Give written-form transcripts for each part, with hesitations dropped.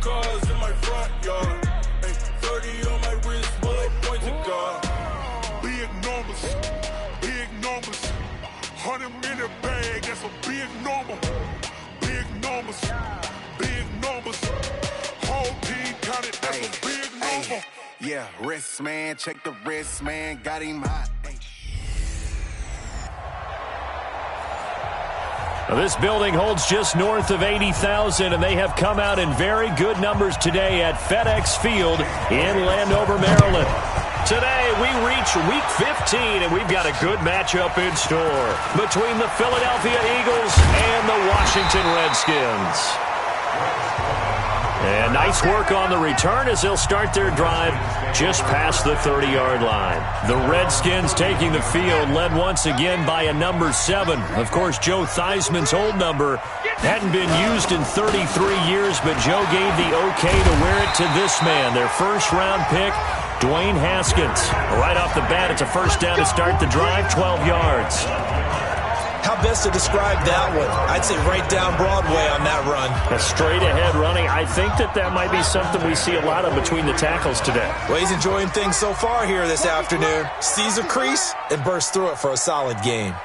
cars in my front yard. Ay, 30 on my wrist, bullet point to God. Big numbers, big numbers. 100 in a bag, that's a big number. Big numbers, big numbers. Whole team counted, that's a big number. Yeah, wrist man, check the wrist man, got him hot. Now, this building holds just north of 80,000, and they have come out in very good numbers today at FedEx Field in Landover, Maryland. Today, we reach Week 15, and we've got a good matchup in store between the Philadelphia Eagles and the Washington Redskins. And nice work on the return as they'll start their drive just past the 30-yard line. The Redskins taking the field, led once again by a number 7. Of course, Joe Theismann's old number hadn't been used in 33 years, but Joe gave the okay to wear it to this man, their first-round pick, Dwayne Haskins. Right off the bat, it's a first down to start the drive, 12 yards. How best to describe that one? I'd say right down Broadway on that run. A straight-ahead running. I think that might be something we see a lot of between the tackles today. Well, he's enjoying things so far here this afternoon. Sees a crease and bursts through it for a solid gain.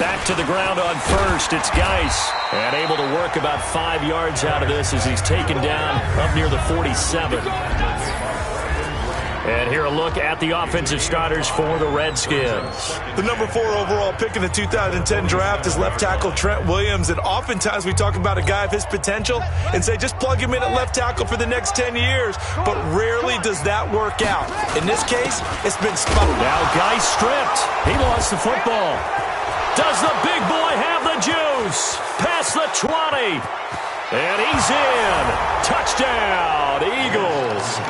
Back to the ground on first. It's Geis. And able to work about 5 yards out of this as he's taken down up near the 47. And here a look at the offensive starters for the Redskins. The number 4 overall pick in the 2010 draft is left tackle Trent Williams. And oftentimes we talk about a guy of his potential and say just plug him in at left tackle for the next 10 years. But rarely does that work out. In this case, it's been spot. Now Geis stripped. He lost the football. Does the big boy have the juice? Past the 20. And he's in. Touchdown, Eagles.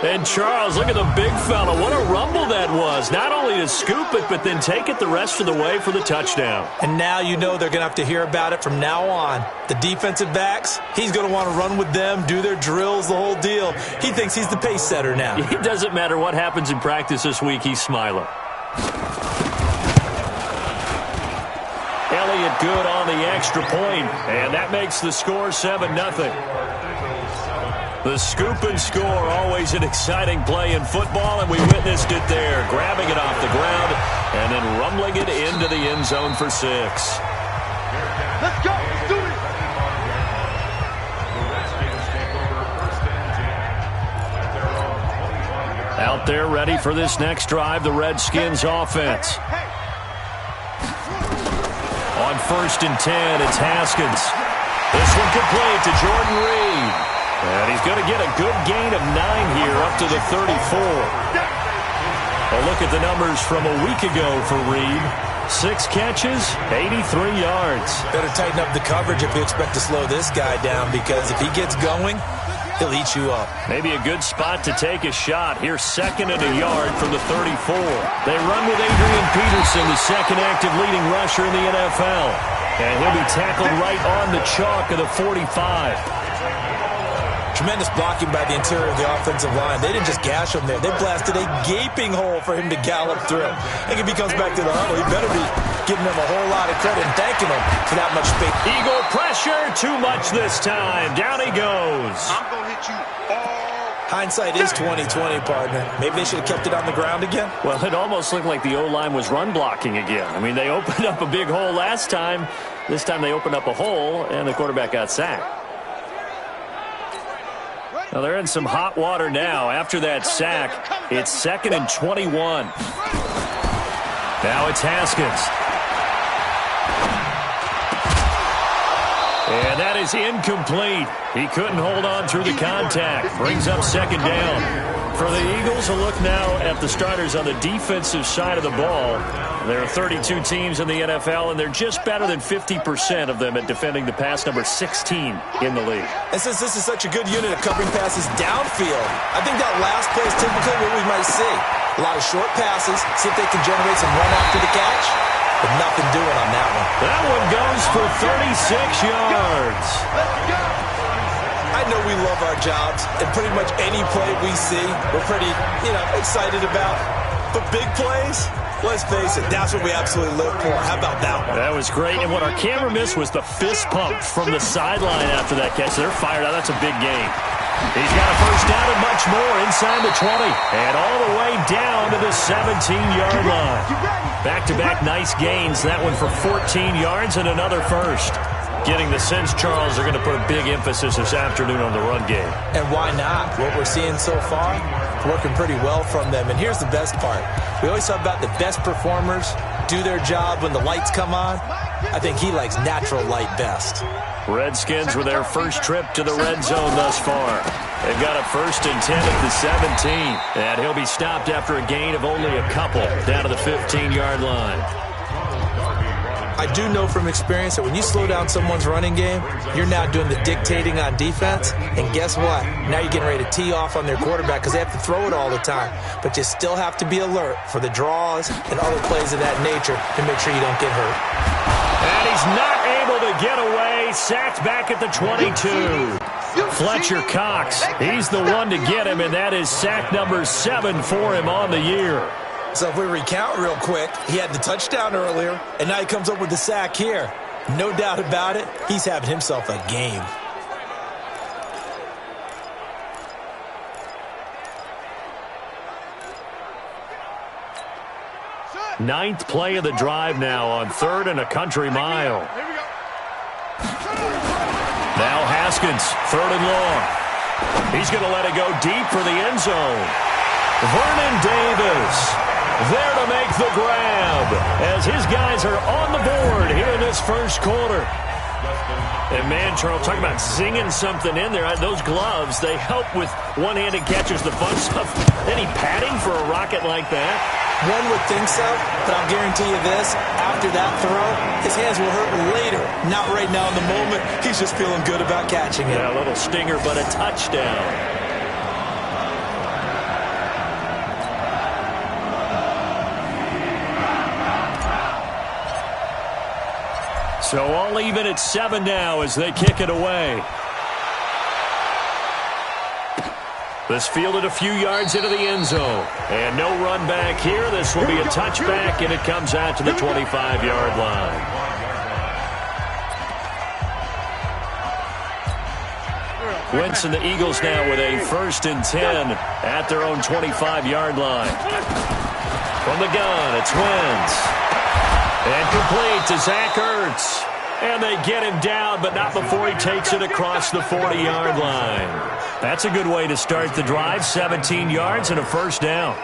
And Charles, look at the big fella. What a rumble that was. Not only to scoop it, but then take it the rest of the way for the touchdown. And now you know they're going to have to hear about it from now on. The defensive backs, he's going to want to run with them, do their drills, the whole deal. He thinks he's the pace setter now. It doesn't matter what happens in practice this week, he's smiling. Elliott good on the extra point, and that makes the score 7-0. The scoop and score, always an exciting play in football, and we witnessed it there, grabbing it off the ground and then rumbling it into the end zone for 6. Let's go. Let's do it. Out there ready for this next drive, the Redskins offense. On 1st and 10, it's Haskins. This one complete to Jordan Reed. And he's going to get a good gain of 9 here up to the 34. A look at the numbers from a week ago for Reed. 6 catches, 83 yards. Better tighten up the coverage if you expect to slow this guy down, because if he gets going, he'll eat you up. Maybe a good spot to take a shot. Here's 2nd and a yard from the 34. They run with Adrian Peterson, the second active leading rusher in the NFL. And he'll be tackled right on the chalk of the 45. Tremendous blocking by the interior of the offensive line. They didn't just gash him there. They blasted a gaping hole for him to gallop through. I think if he comes back to the huddle, he better be giving them a whole lot of credit and thanking them for that much space. Eagle pressure, too much this time. Down he goes. I'm going to hit you all. Hindsight is 20/20, partner. Maybe they should have kept it on the ground again. Well, it almost looked like the O-line was run blocking again. I mean, they opened up a big hole last time. This time they opened up a hole, and the quarterback got sacked. Well, they're in some hot water now. After that sack, it's 2nd and 21. Now it's Haskins. And that is incomplete. He couldn't hold on through the contact. Brings up 2nd down. For the Eagles, a look now at the starters on the defensive side of the ball. There are 32 teams in the NFL, and they're just better than 50% of them at defending the pass, number 16 in the league. And since this is such a good unit of covering passes downfield, I think that last play is typically what we might see. A lot of short passes, see if they can generate some run after the catch, but nothing doing on that one. That one goes for 36 yards. Let's go. I know we love our jobs, and pretty much any play we see, we're pretty, excited about. But big plays, Let's face it, that's what we absolutely live for. How about that one? That was great. And what our camera missed was the fist pump from the sideline after that catch. They're fired out. That's a big game. He's got a first down and much more inside the 20. And all the way down to the 17-yard line. Back-to-back nice gains. That one for 14 yards and another first. Getting the sense, Charles, they're going to put a big emphasis this afternoon on the run game. And why not? What we're seeing so far, working pretty well from them. And here's the best part. We always talk about the best performers do their job when the lights come on. I think he likes natural light best. Redskins with their first trip to the red zone thus far. They've got a 1st and 10 at the 17. And he'll be stopped after a gain of only a couple down to the 15-yard line. I do know from experience that when you slow down someone's running game, you're now doing the dictating on defense. And guess what? Now you're getting ready to tee off on their quarterback because they have to throw it all the time. But you still have to be alert for the draws and other plays of that nature to make sure you don't get hurt. And he's not able to get away. Sacked back at the 22. Fletcher Cox, he's the one to get him, and that is sack number 7 for him on the year. So if we recount real quick, he had the touchdown earlier, and now he comes up with the sack here. No doubt about it, he's having himself a game. Ninth play of the drive now on 3rd and a country mile. Now Haskins, 3rd and long. He's going to let it go deep for the end zone. Vernon Davis there to make the grab as his guys are on the board here in this first quarter. And man, Charles, talk about zinging something in there. Those gloves, they help with one-handed catches, the fun stuff. Any padding for a rocket like that? One would think so, but I'll guarantee you this. After that throw, his hands will hurt later. Not right now in the moment. He's just feeling good about catching it. Yeah, a little stinger, but a touchdown. So all even at 7 now as they kick it away. This fielded a few yards into the end zone. And no run back here. This will be a touchback, and it comes out to the 25-yard line. Wentz and the Eagles now with a 1st and 10 at their own 25-yard line. From the gun, it's Wentz. And complete to Zach Ertz. And they get him down, but not before he takes it across the 40-yard line. That's a good way to start the drive. 17 yards and a first down.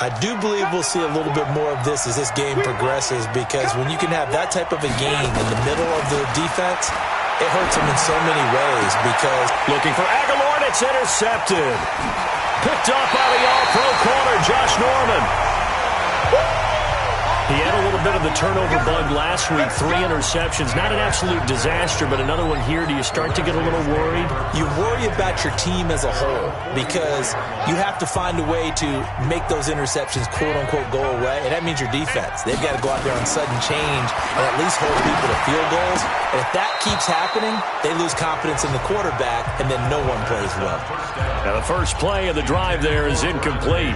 I do believe we'll see a little bit more of this as this game progresses, because when you can have that type of a game in the middle of the defense, it hurts them in so many ways. Because looking for Aguilar, and it's intercepted. Picked up by the all-pro corner, Josh Norman. He had a little bit of the turnover bug last week. 3 interceptions. Not an absolute disaster, but another one here. Do you start to get a little worried? You worry about your team as a whole because you have to find a way to make those interceptions, quote-unquote, go away, and that means your defense. They've got to go out there on sudden change and at least hold people to field goals. And if that keeps happening, they lose confidence in the quarterback, and then no one plays well. Now the first play of the drive there is incomplete.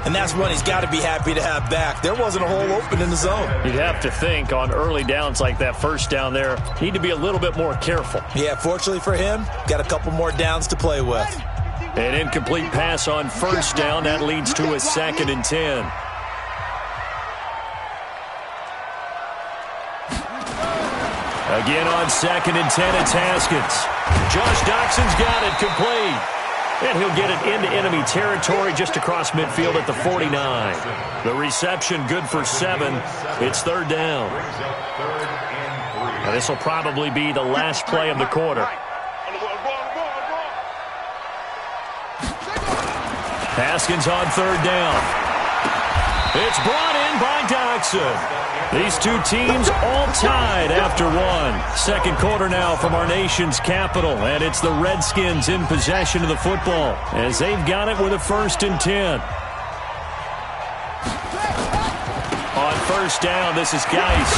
And that's one he's got to be happy to have back. There wasn't a hole open in the zone. You'd have to think on early downs like that first down there, need to be a little bit more careful. Yeah, fortunately for him, got a couple more downs to play with. An incomplete pass on first down. That leads to a 2nd and 10. Again on 2nd and 10, it's Haskins. Josh Doxson's got it complete. And he'll get it into enemy territory just across midfield at the 49. The reception good for 7. It's 3rd down. Now this will probably be the last play of the quarter. Haskins on 3rd down. It's brought in by Doxson. These two teams all tied after 1. Second quarter now from our nation's capital, and it's the Redskins in possession of the football as they've got it with a 1st and 10. On first down, this is Geis.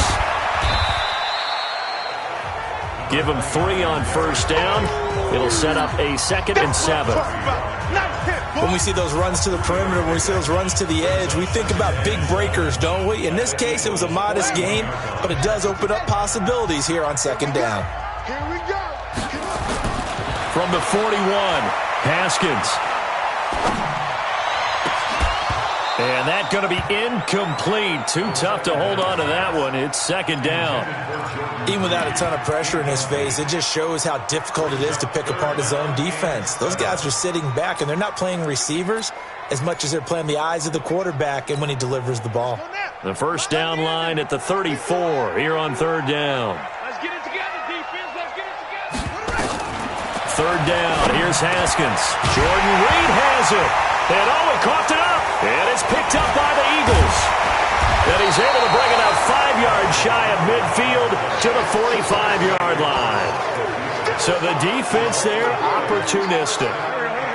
Give him 3 on first down. It'll set up a 2nd and 7. When we see those runs to the perimeter, when we see those runs to the edge, we think about big breakers, don't we? In this case, it was a modest gain, but it does open up possibilities here on second down. Here we go. From the 41, Haskins. And that's going to be incomplete. Too tough to hold on to that one. It's second down. Even without a ton of pressure in his face, it just shows how difficult it is to pick apart his own defense. Those guys are sitting back, and they're not playing receivers as much as they're playing the eyes of the quarterback and when he delivers the ball. The first down line at the 34 here on third down. Let's get it together, defense. Let's get it together. Third down. Here's Haskins. Jordan Reed has it. And he coughed it up. And it's picked up by the Eagles. And he's able to bring it out 5 yards shy of midfield to the 45-yard line. So the defense there, opportunistic.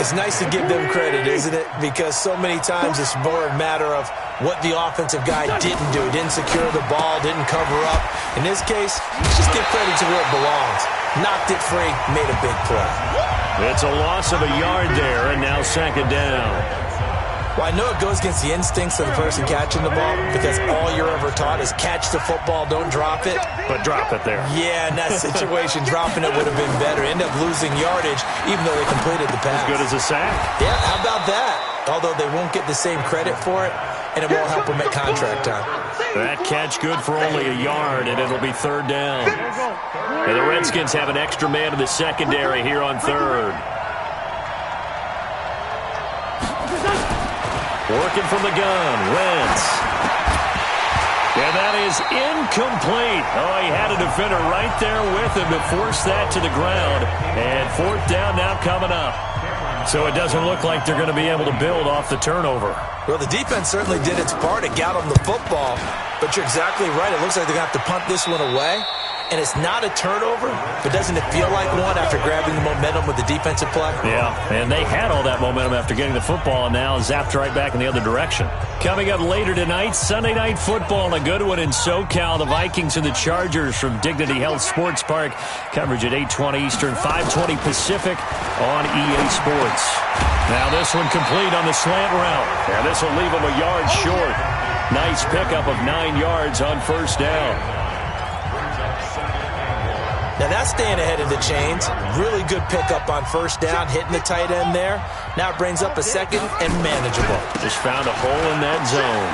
It's nice to give them credit, isn't it? Because so many times it's more a matter of what the offensive guy didn't do. Didn't secure the ball, didn't cover up. In this case, just give credit to where it belongs. Knocked it free, made a big play. It's a loss of a yard there, and now second down. Well, I know it goes against the instincts of the person catching the ball because all you're ever taught is catch the football, don't drop it. But drop it there. Yeah, in that situation, dropping it would have been better. End up losing yardage even though they completed the pass. As good as a sack. Yeah, how about that? Although they won't get the same credit for it, and it won't help them at contract time. That catch good for only a yard, and it'll be third down. And the Redskins have an extra man in the secondary here on third. Working from the gun, Wentz. And that is incomplete. Oh, he had a defender right there with him to force that to the ground. And fourth down now coming up. So it doesn't look like they're going to be able to build off the turnover. Well, the defense certainly did its part. It got them the football. But you're exactly right. It looks like they're going to have to punt this one away. And it's not a turnover, but doesn't it feel like one after grabbing the momentum with the defensive play? Yeah, and they had all that momentum after getting the football and now zapped right back in the other direction. Coming up later tonight, Sunday Night Football, and a good one in SoCal. The Vikings and the Chargers from Dignity Health Sports Park. Coverage at 8:20 Eastern, 5:20 Pacific on EA Sports. Now this one complete on the slant route. And this will leave them a yard short. Nice pickup of 9 yards on first down. Now that's staying ahead of the chains. Really good pickup on first down, hitting the tight end there. Now it brings up a second and manageable. Just found a hole in that zone.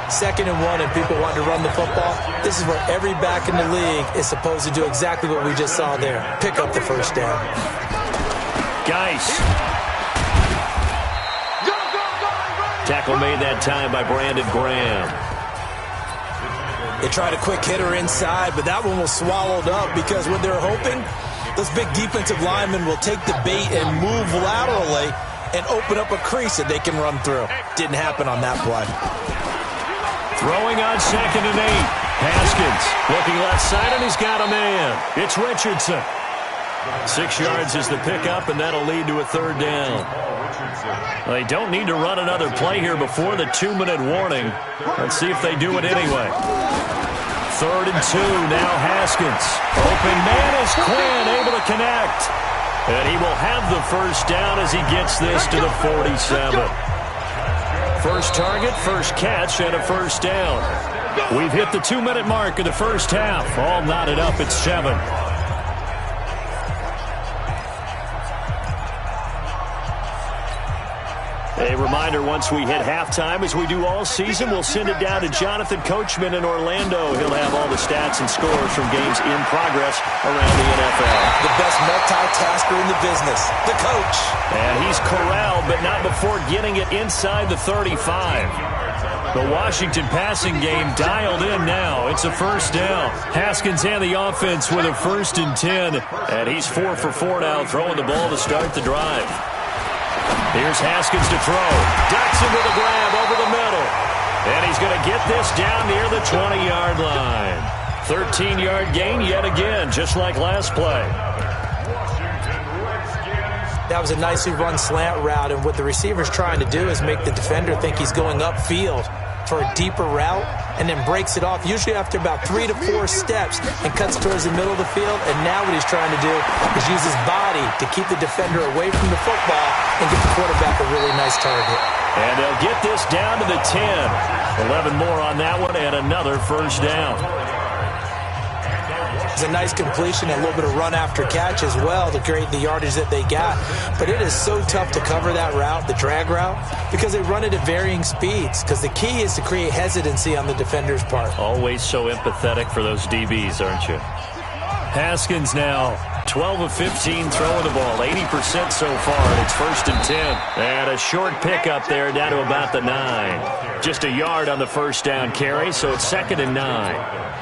Second and 1 and people want to run the football. This is where every back in the league is supposed to do exactly what we just saw there. Pick up the first down. Geis. Tackle made that time by Brandon Graham. They tried a quick hitter inside, but that one was swallowed up because what they're hoping, those big defensive linemen will take the bait and move laterally and open up a crease that they can run through. Didn't happen on that play. Throwing on second and 8. Haskins looking left side, and he's got a man. It's Richardson. 6 yards is the pickup, and that'll lead to a third down. They don't need to run another play here before the 2-minute warning. Let's see if they do it anyway. Third and 2, now Haskins. Open man is Quinn, able to connect. And he will have the first down as he gets this to the 47. First target, first catch, and a first down. We've hit the 2-minute mark of the first half. All knotted up at 7. A reminder, once we hit halftime, as we do all season, we'll send it down to Jonathan Coachman in Orlando. He'll have all the stats and scores from games in progress around the NFL. The best multitasker in the business, the coach. And he's corralled, but not before getting it inside the 35. The Washington passing game dialed in now. It's a first down. Haskins and the offense with a 1st and 10. And he's 4 for 4 now, throwing the ball to start the drive. Here's Haskins to throw. Ducks into the grab over the middle. And he's going to get this down near the 20-yard line. 13-yard gain yet again, just like last play. That was a nicely run slant route, and what the receiver's trying to do is make the defender think he's going upfield. for a deeper route and then breaks it off, usually after about 3 to 4 steps, and cuts towards the middle of the field. And now what he's trying to do is use his body to keep the defender away from the football and get the quarterback a really nice target. And they'll get this down to the 10. 11 more on that one and another first down. It's a nice completion and a little bit of run after catch as well to create the yardage that they got. But it is so tough to cover that route, the drag route, because they run it at varying speeds. Because the key is to create hesitancy on the defender's part. Always so empathetic for those DBs, aren't you? Haskins now 12 of 15 throwing the ball, 80% so far, and it's 1st and 10. And a short pickup there down to about the 9. Just a yard on the first down carry, so it's 2nd and 9.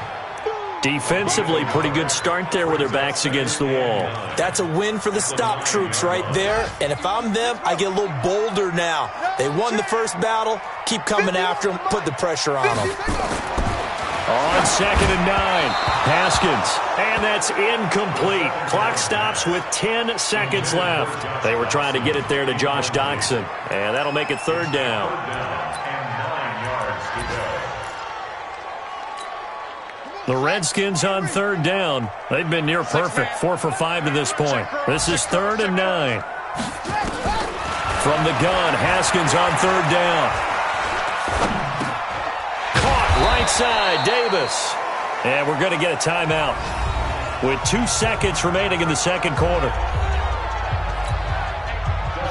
Defensively, pretty good start there with their backs against the wall. That's a win for the stop troops right there. And if I'm them, I get a little bolder now. They won the first battle. Keep coming after them. Put the pressure on them. On 2nd and 9, Haskins. And that's incomplete. Clock stops with 10 seconds left. They were trying to get it there to Josh Doxson. And that'll make it 3rd down. The Redskins on 3rd down. They've been near perfect, 4 for 5 to this point. This is 3rd and 9. From the gun, Haskins on 3rd down. Caught right side, Davis. And we're going to get a timeout with 2 seconds remaining in the second quarter.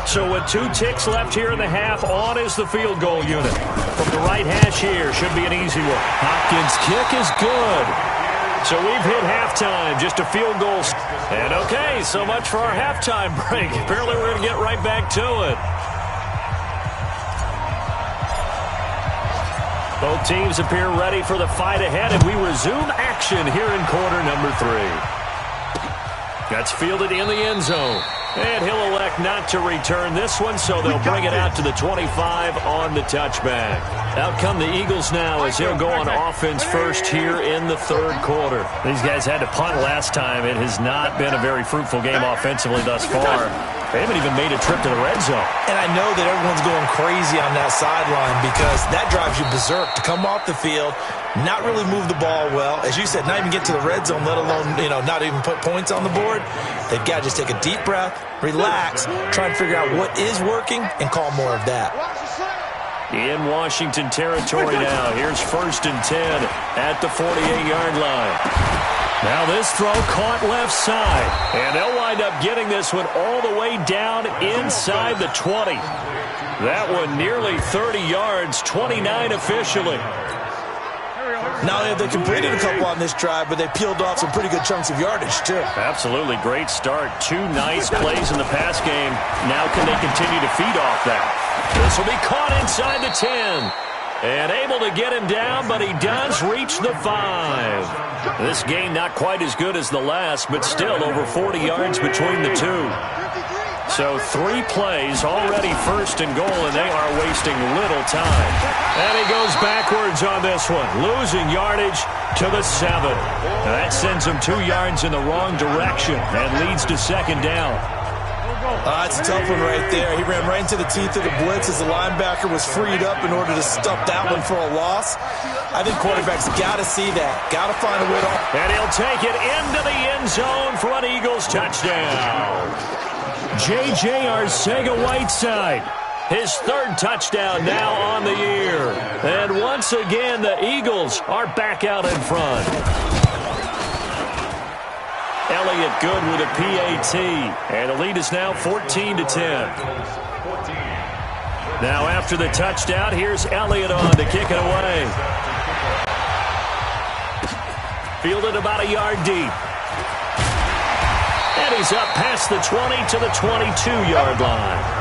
So with 2 ticks left here in the half, on is the field goal unit. From the right hash here, should be an easy one. Hopkins' kick is good. So we've hit halftime, just a field goal. And okay, so much for our halftime break. Apparently we're going to get right back to it. Both teams appear ready for the fight ahead, and we resume action here in quarter number 3. That's fielded in the end zone. And he'll elect not to return this one, so they'll bring it out to the 25 on the touchback. Out come the Eagles now as they'll go on offense first here in the 3rd quarter. These guys had to punt last time. It has not been a very fruitful game offensively thus far. They haven't even made a trip to the red zone. And I know that everyone's going crazy on that sideline because that drives you berserk to come off the field, not really move the ball well. As you said, not even get to the red zone, let alone, not even put points on the board. They've got to just take a deep breath, relax, try and figure out what is working, and call more of that. In Washington territory now. Here's 1st and 10 at the 48-yard line. Now this throw caught left side. And they'll wind up getting this one all the way down inside the 20. That one nearly 30 yards, 29 officially. Not only have they completed a couple on this drive, but they peeled off some pretty good chunks of yardage, too. Absolutely. Great start. 2 nice plays in the pass game. Now can they continue to feed off that? This will be caught inside the 10. And able to get him down, but he does reach the 5. This game not quite as good as the last, but still over 40 yards between the 2. So 3 plays, already 1st and goal, and they are wasting little time. And he goes backwards on this one, losing yardage to the 7. That sends him 2 yards in the wrong direction and leads to 2nd down. It's a tough one right there. He ran right into the teeth of the blitz as the linebacker was freed up in order to stop that one for a loss. I think quarterbacks got to see that. Got to find a way to... And he'll take it into the end zone for an Eagles touchdown. J.J. Arcega-Whiteside, his 3rd touchdown now on the year. And once again, the Eagles are back out in front. Elliott good with a PAT. And the lead is now 14-10. Now after the touchdown, here's Elliott on to kick it away. Fielded about a yard deep. And he's up past the 20 to the 22-yard line.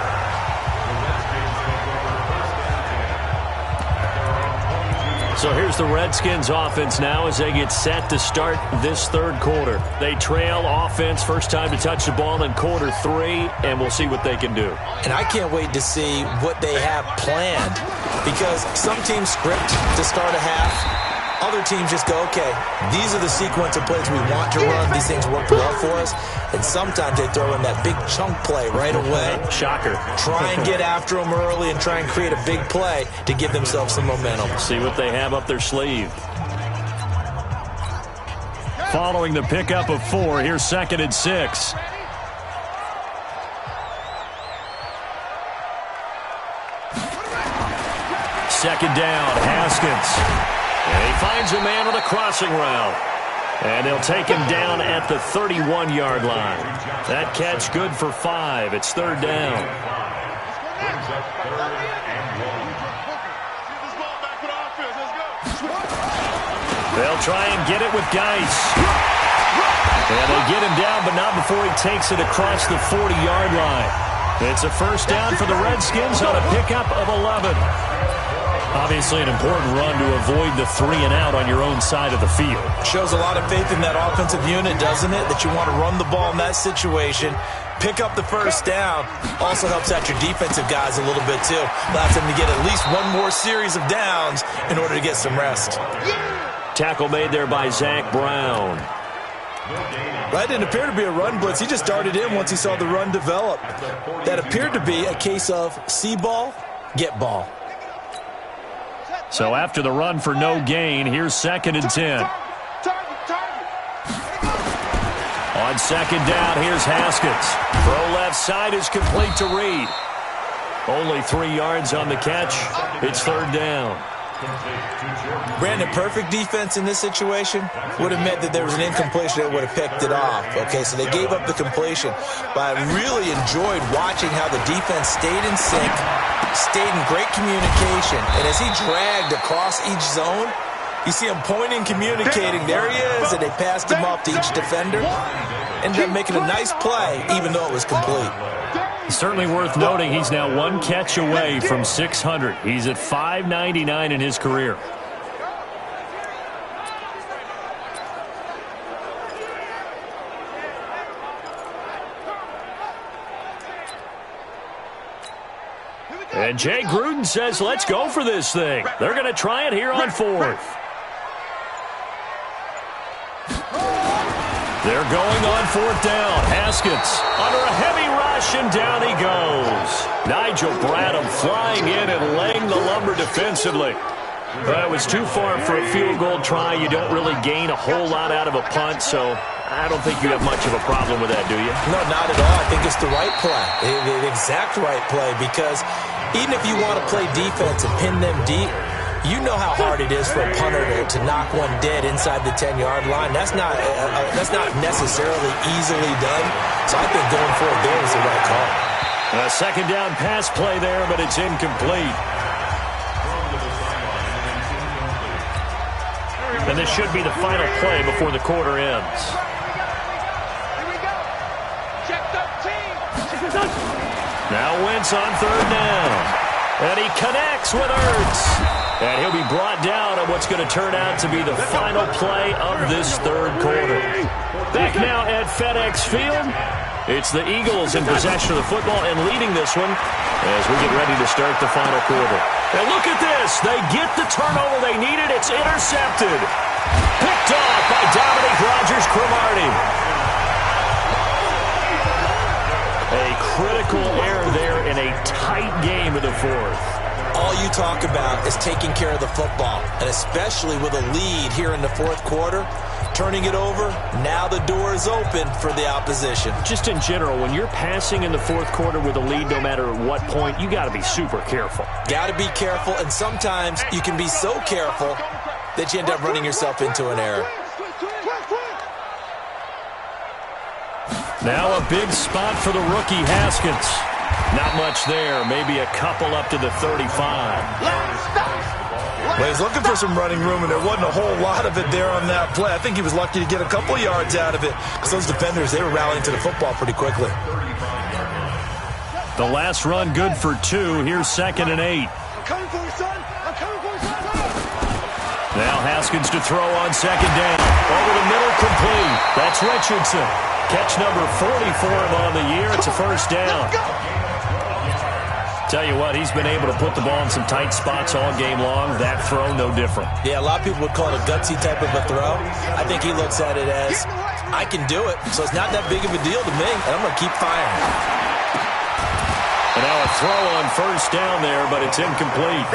So here's the Redskins offense now as they get set to start this 3rd quarter. They trail offense, first time to touch the ball in quarter 3, and we'll see what they can do. And I can't wait to see what they have planned because some teams script to start a half. Other teams just go, okay, these are the sequence of plays we want to run. These things work well for us. And sometimes they throw in that big chunk play right away. Shocker. Try and get after them early and try and create a big play to give themselves some momentum. See what they have up their sleeve. Following the pickup of 4, here's 2nd and 6. Second down, Haskins. And he finds a man on a crossing route. And they'll take him down at the 31-yard line. That catch good for 5. It's 3rd down. They'll try and get it with Geis. And they get him down, but not before he takes it across the 40-yard line. It's a first down for the Redskins on a pickup of 11. Obviously an important run to avoid the 3-and-out on your own side of the field. Shows a lot of faith in that offensive unit, doesn't it? That you want to run the ball in that situation. Pick up the first down. Also helps out your defensive guys a little bit, too. Allows them to get at least one more series of downs in order to get some rest. Tackle made there by Zach Brown. That didn't appear to be a run blitz. He just darted in once he saw the run develop. That appeared to be a case of see ball, get ball. So after the run for no gain, here's 2nd and 10. On 2nd down, here's Haskins. Throw left side is complete to Reed. Only 3 yards on the catch. It's 3rd down. Brandon, perfect defense in this situation would have meant that there was an incompletion that would have picked it off. Okay, so they gave up the completion. But I really enjoyed watching how the defense stayed in sync, stayed in great communication. And as he dragged across each zone, you see him pointing, communicating. There he is, and they passed him off to each defender. Ended up making a nice play, even though it was complete. Certainly worth noting he's now 1 catch away from 600. He's at 599 in his career. And Jay Gruden says, let's go for this thing. They're going to try it here on 4th. They're going on 4th down. Haskins under a heavy rush, and down he goes. Nigel Bradham flying in and laying the lumber defensively. It was too far for a field goal try. You don't really gain a whole lot out of a punt, so I don't think you have much of a problem with that, do you? No, not at all. I think it's the right play, the exact right play, because even if you want to play defense and pin them deep, you know how hard it is for a punter to knock one dead inside the 10-yard line. That's not necessarily easily done. So I think going for it there is the right call. A 2nd down pass play there, but it's incomplete. And this should be the final play before the quarter ends. Here we go. Check the team. Now Wentz on 3rd down. And he connects with Ertz. And he'll be brought down on what's going to turn out to be the final play of this 3rd quarter. Back now at FedEx Field. It's the Eagles in possession of the football and leading this one as we get ready to start the final quarter. And look at this. They get the turnover they needed. It's intercepted. Picked off by Dominic Rodgers-Cromartie. A critical error there in a tight game of the 4th. All you talk about is taking care of the football, and especially with a lead here in the 4th quarter, turning it over, now the door is open for the opposition. Just in general, when you're passing in the 4th quarter with a lead, no matter at what point, you got to be super careful. Got to be careful, and sometimes you can be so careful that you end up running yourself into an error. Now a big spot for the rookie Haskins. Not much there, maybe a couple up to the 35. Well, he's looking for some running room, and there wasn't a whole lot of it there on that play. I think he was lucky to get a couple of yards out of it because those defenders, they were rallying to the football pretty quickly. The last run good for 2. Here's 2nd and 8. I'm coming for you, son. I'm coming for you, son. Now Haskins to throw on 2nd down. Over the middle, complete. That's Richardson. Catch number 40 for him on the year. It's a first down. Tell you what, he's been able to put the ball in some tight spots all game long. That throw, no different. Yeah, a lot of people would call it a gutsy type of a throw. I think he looks at it as, I can do it, so it's not that big of a deal to me, and I'm going to keep firing. And now a throw on first down there, but it's incomplete.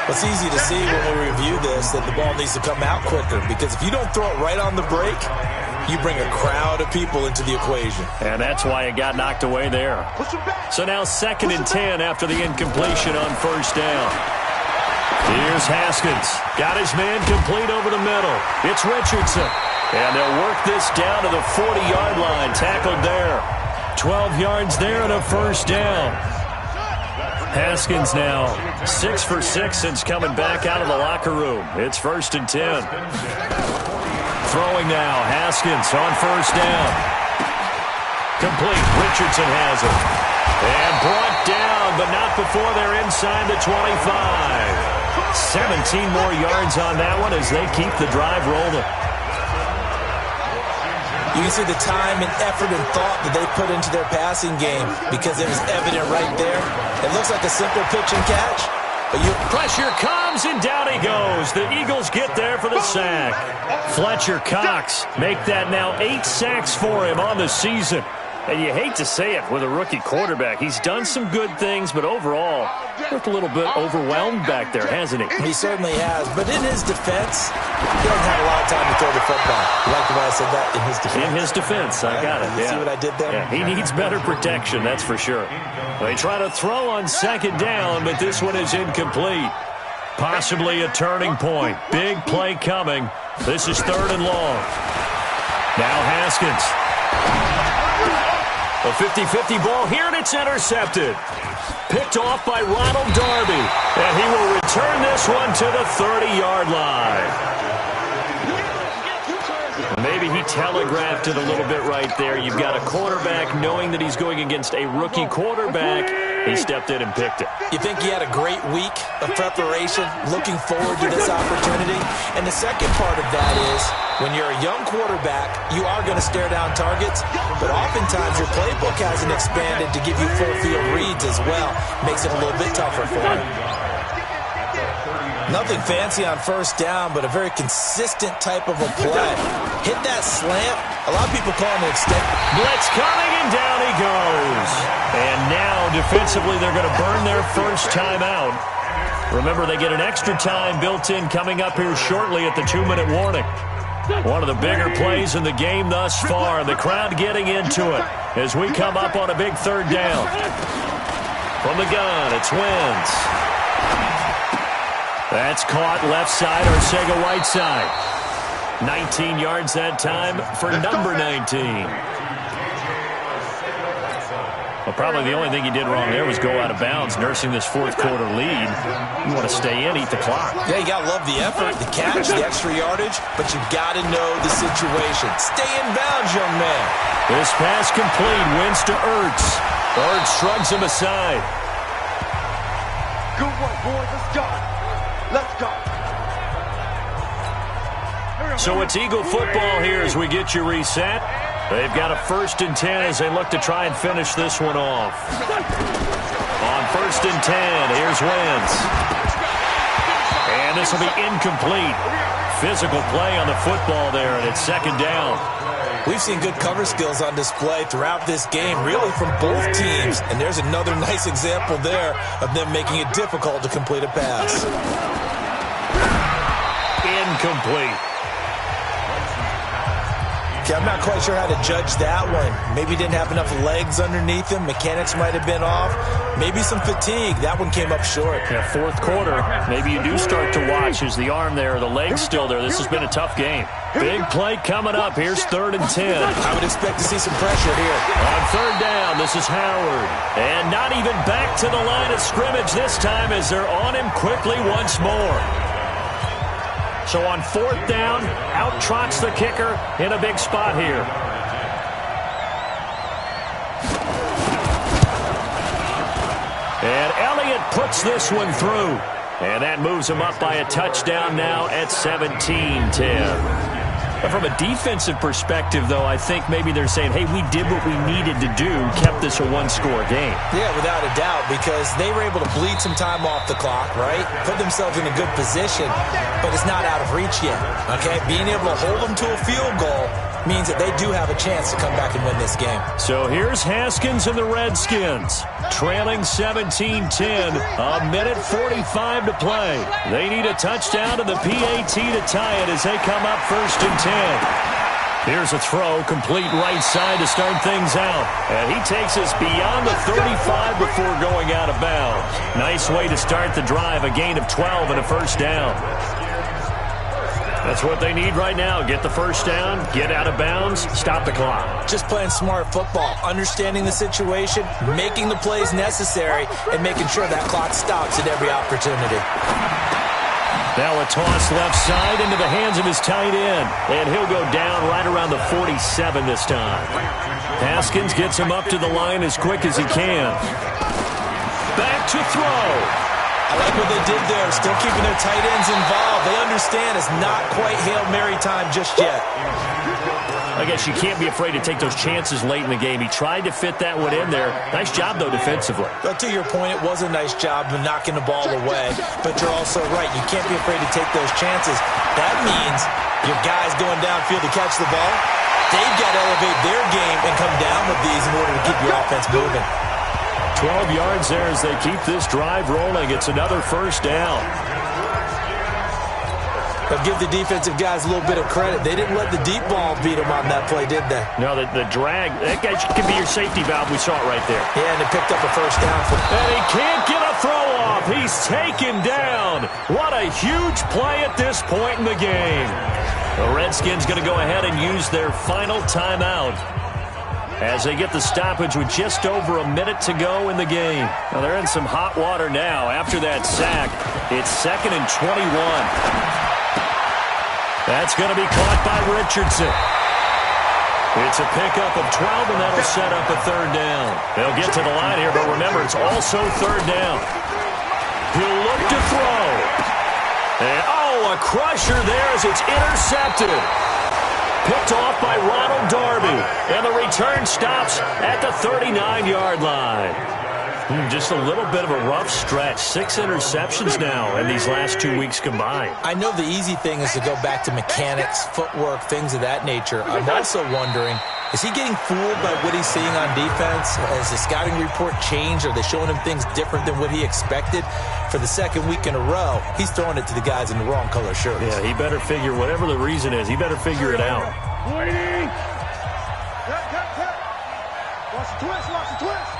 It's easy to see when we review this that the ball needs to come out quicker, because if you don't throw it right on the break, you bring a crowd of people into the equation. And that's why it got knocked away there. So now 2nd and 10 after the incompletion on first down. Here's Haskins. Got his man complete over the middle. It's Richardson. And they'll work this down to the 40-yard line. Tackled there. 12 yards there and a first down. Haskins now 6 for 6 since coming back out of the locker room. It's 1st and 10. Throwing now, Haskins on first down. Complete. Richardson has it. And brought down, but not before they're inside the 25. 17 more yards on that one as they keep the drive rolling. You can see the time and effort and thought that they put into their passing game because it was evident right there. It looks like a simple pitch and catch. Pressure comes, and down he goes. The Eagles get there for the sack. Fletcher Cox make that now 8 sacks for him on the season. And you hate to say it with a rookie quarterback. He's done some good things, but overall, looked a little bit overwhelmed back there, hasn't he? He certainly has. But in his defense, he doesn't have a lot of time to throw the football. You like the way I said that? In his defense. In his defense. I got it. You see what I did there? Yeah, he needs better protection, that's for sure. They try to throw on 2nd down, but this one is incomplete. Possibly a turning point. Big play coming. This is 3rd and long. Now Haskins. A 50-50 ball here, and it's intercepted. Picked off by Ronald Darby. And he will return this one to the 30-yard line. Maybe he telegraphed it a little bit right there. You've got a quarterback knowing that he's going against a rookie quarterback. He stepped in and picked it. You think he had a great week of preparation, looking forward to this opportunity? And the second part of that is, when you're a young quarterback, you are going to stare down targets, but oftentimes your playbook hasn't expanded to give you full field reads as well. Makes it a little bit tougher for him. Nothing fancy on first down, but a very consistent type of a play. Hit that slant. A lot of people call him an extend. Blitz coming, and down he goes. And now, defensively, they're going to burn their first timeout. Remember, they get an extra time built in coming up here shortly at the 2-minute warning. One of the bigger plays in the game thus far. The crowd getting into it as we come up on a big 3rd down. From the gun, it's Wentz. That's caught left side, Arcega-Whiteside. 19 yards that time for number 19. Well, probably the only thing he did wrong there was go out of bounds, nursing this 4th quarter lead. You want to stay in, eat the clock. Yeah, you got to love the effort, the catch, the extra yardage, but you got to know the situation. Stay in bounds, young man. This pass complete, wins to Ertz. Ertz shrugs him aside. Good work, boys. Let's go. Let's go. So it's Eagle football here as we get you reset. They've got a 1st and 10 as they look to try and finish this one off. On 1st and 10, here's Wentz. And this will be incomplete. Physical play on the football there, and it's 2nd down. We've seen good cover skills on display throughout this game, really from both teams. And there's another nice example there of them making it difficult to complete a pass. Incomplete. Okay, I'm not quite sure how to judge that one. Maybe he didn't have enough legs underneath him. Mechanics might have been off. Maybe some fatigue. That one came up short. Yeah, 4th quarter. Maybe you do start to watch. Is the arm there, the leg's still there? This has been a tough game. Big play coming up. Here's 3rd and 10. I would expect to see some pressure here. On 3rd down, this is Howard. And not even back to the line of scrimmage this time as they're on him quickly once more. So on 4th down, out trots the kicker in a big spot here. And Elliott puts this one through. And that moves him up by a touchdown now at 17-10. But from a defensive perspective, though, I think maybe they're saying, hey, we did what we needed to do, kept this a one-score game. Yeah, without a doubt, because they were able to bleed some time off the clock, right? Put themselves in a good position, but it's not out of reach yet, okay? Being able to hold them to a field goal means that they do have a chance to come back and win this game. So here's Haskins and the Redskins, trailing 17-10, a minute 45 to play. They need a touchdown and the PAT to tie it as they come up 1st and 10. Here's a throw, complete right side to start things out. And he takes us beyond the 35 before going out of bounds. Nice way to start the drive, a gain of 12 and a first down. That's what they need right now. Get the first down, get out of bounds, stop the clock. Just playing smart football, understanding the situation, making the plays necessary, and making sure that clock stops at every opportunity. Now a toss left side into the hands of his tight end. And he'll go down right around the 47 this time. Haskins gets him up to the line as quick as he can. Back to throw. I like what they did there, still keeping their tight ends involved. They understand it's not quite Hail Mary time just yet. I guess you can't be afraid to take those chances late in the game. He tried to fit that one in there. Nice job, though, defensively. But to your point, it was a nice job of knocking the ball away. But you're also right. You can't be afraid to take those chances. That means your guys going downfield to catch the ball, they've got to elevate their game and come down with these in order to keep your offense moving. 12 yards there as they keep this drive rolling. It's another first down. But give the defensive guys a little bit of credit. They didn't let the deep ball beat them on that play, did they? No, the drag, that guy could be your safety valve. We saw it right there. Yeah, and they picked up a first down. And he can't get a throw off. He's taken down. What a huge play at this point in the game. The Redskins going to go ahead and use their final timeout as they get the stoppage with just over a minute to go in the game. Now they're in some hot water now after that sack. It's 2nd and 21. That's going to be caught by Richardson. It's a pickup of 12, and that'll set up a third down. They'll get to the line here, but remember, it's also third down. He'll look to throw. And, a crusher there as it's intercepted. Picked off by Ronald Darby. And the return stops at the 39-yard line. Just a little bit of a rough stretch. 6 interceptions now in these last 2 weeks combined. I know the easy thing is to go back to mechanics, footwork, things of that nature. I'm also wondering, is he getting fooled by what he's seeing on defense? Has the scouting report changed? Are they showing him things different than what he expected? For the second week in a row, he's throwing it to the guys in the wrong color shirts. Yeah, he better figure, whatever the reason is, he better figure it out. Watch the twist, watch the twist.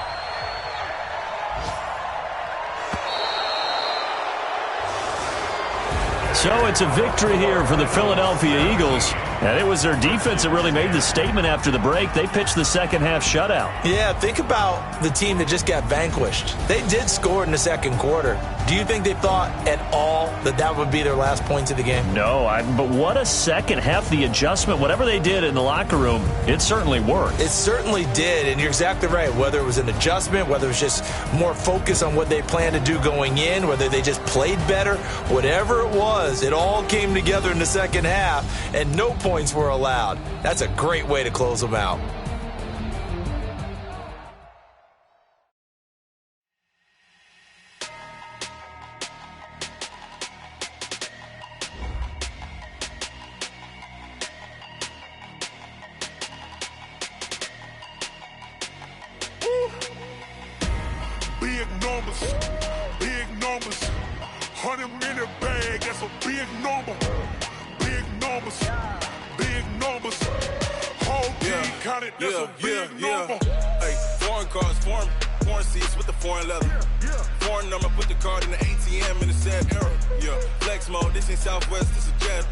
So it's a victory here for the Philadelphia Eagles. And it was their defense that really made the statement after the break. They pitched the second half shutout. Yeah, think about the team that just got vanquished. They did score in the second quarter. Do you think they thought at all that that would be their last points of the game? No, but what a second half. The adjustment, whatever they did in the locker room, it certainly worked. It certainly did, and you're exactly right. Whether it was an adjustment, whether it was just more focus on what they planned to do going in, whether they just played better, whatever it was, it all came together in the second half, and no points were allowed. That's a great way to close them out. Big numbers, 100 in the bag, that's a big number. Big numbers, whole team counted, that's a big number. Hey, foreign cars, foreign seats with the foreign leather. Foreign number, put the card in the ATM in the sad era. Yeah, flex mode, this ain't Southwest, this is jet.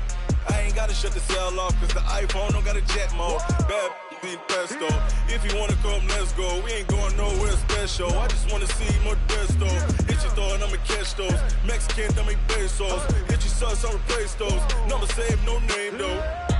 I ain't gotta shut the cell off, cause the iPhone don't got a jet mode. Bad be pesto. If you wanna come, let's go. We ain't going nowhere special. I just wanna see more Modesto. Hit your throw and I'ma catch those. Mexican, dummy pesos. Hit your sauce, I'll replace those. Number saved, no name though.